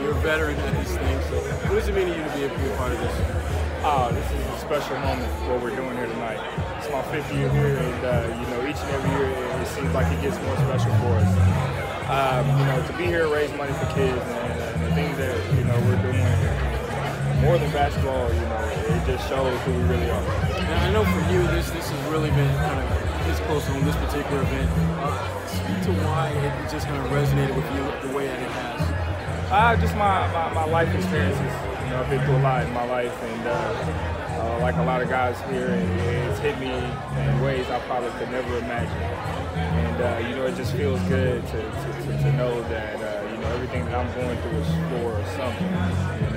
You're a veteran at these things. So what does it mean to you to be a part of this? This is a special moment, what we're doing here tonight. It's my 5th year here, and you know, each and every year it seems like it gets more special for us. You know, to be here, raise money for kids, and the things that we're doing, more than basketball, it just shows who we really are. And I know for you, this has really been kind of this close on this particular event. Speak to why it just kind of resonated with you the way that it has. Just my life experiences. I've been through a lot in my life, and like a lot of guys here, it's hit me in ways I probably could never imagine. And it just feels good to know that everything that I'm going through is for something. And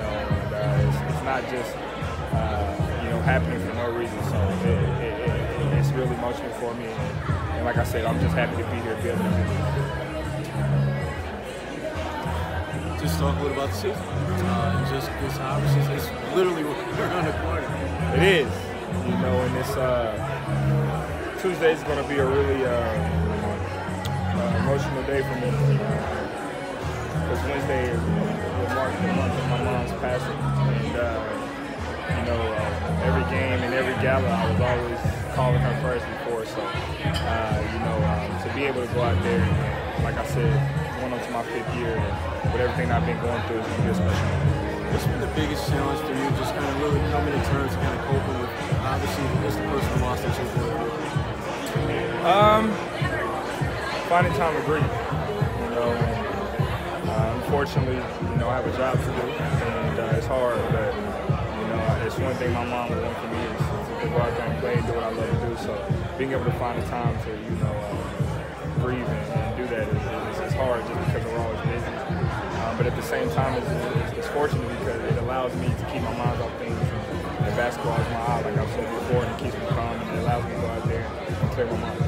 it's not just happening for no reason. So it's really emotional for me. And like I said, I'm just happy to be here, be able to do this. Just talk a little about the season. And just this obviously it's literally around the corner. It is, and this Tuesday is going to be a really emotional day for me. Because Wednesday will mark the month of my mom's passing, and every game and every gala I was always calling her first before. So to be able to go out there, and, like I said, going on to my 5th year, and with everything I've been going through, it's going to be a special moment. What's been the biggest challenge for you, just kind of really coming to terms and kind of coping with, obviously, just the personal loss that you're going through? Finding time to grieve. Unfortunately, I have a job to do, and it's hard, but, it's one thing my mom would want for me is to go out there and play and do what I love to do. So being able to find the time to, grieve and do that is hard just because we're always busy. But at the same time, it's fortunate because it allows me to keep my mind off things. And basketball is my eye, like I've said before, and it keeps me calm, and it allows me to go out there and clear my mind.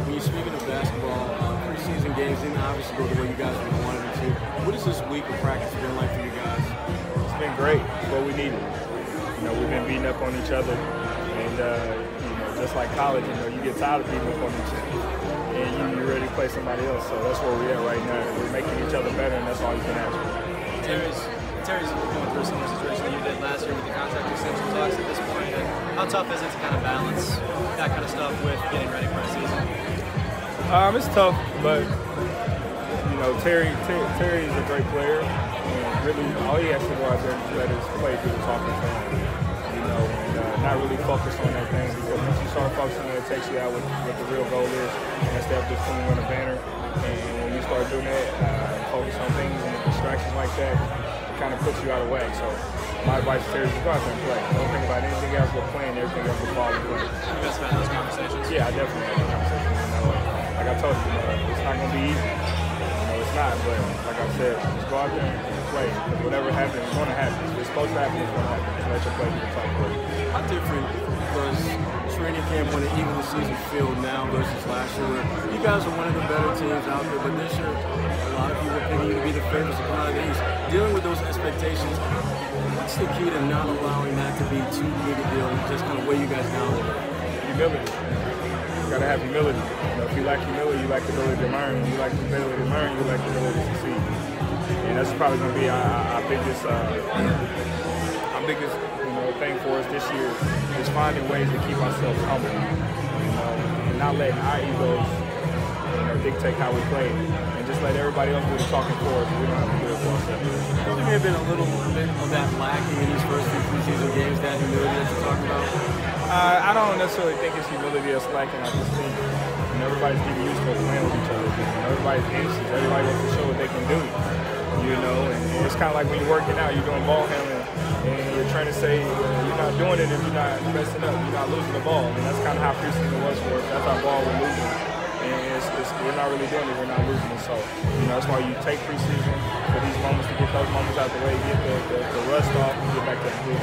When you're speaking of basketball, preseason games didn't obviously go the way you guys would have wanted them to. What has this week of practice been like for you guys? It's been great. It's what we needed. We've been beating up on each other, and just like college, you get tired of beating up on each other, and you're ready to play somebody else. So that's where we're at right now. We're making each other better, and that's all you can ask for. Terry's going through a similar situation that you did last year with the contract extension talks at this point. And how tough is it to kind of balance that kind of stuff with getting ready for the season? It's tough, but Terry's a great player, and really all he has to go out there and let his play through the talking to him, and not really focus on that thing, because once you start focusing on it, it takes you out what the real goal is, instead of just putting on a banner. And when you start doing that, focus on things and distractions like that, it kind of puts you out of whack. So my advice to Terry is go out there and play. Don't think about anything else but playing, everything else but ball and playing. You guys have had those conversations? Yeah, I definitely had those conversations. Like I told you, it's not going to be easy. It's not, but like I said, just go out there and play. Because whatever happens, it's going to happen. If it's supposed to happen, it's going to happen. So let your play be the top play. How different was training camp when it even the season feel now versus last year, where you guys are one of the better teams out there, but this year a lot of people picking you to be the favorites to come out of the East. Dealing with those expectations, what's the key to not allowing that to be too big a deal and just kind of weigh you guys down a little bit? Humility. You gotta have humility. If you lack humility, you lack the ability to learn. If you lack the ability to learn, you lack the ability to succeed. And that's probably gonna be our biggest thing for us this year is finding ways to keep ourselves humble, and not letting our egos, dictate how we play, and just let everybody else do the talking for us. We don't have to do it for ourselves. There may have been a little bit of that lacking in these first few preseason games, that humility that you're talking about. I don't necessarily think it's humility that's lacking. I just think everybody's getting used to playing with each other. Everybody's anxious. Everybody wants to show what they can do. And it's kind of like when you're working out, you're doing ball handling, and you're trying to say you're not doing it if you're not messing up, you're not losing the ball. And that's kind of how preseason was for us. That's our ball we're losing. And we're not really doing it, we're not losing it. So, that's why you take preseason for these moments to get those moments out the way, get the rust off, and get back to the groove.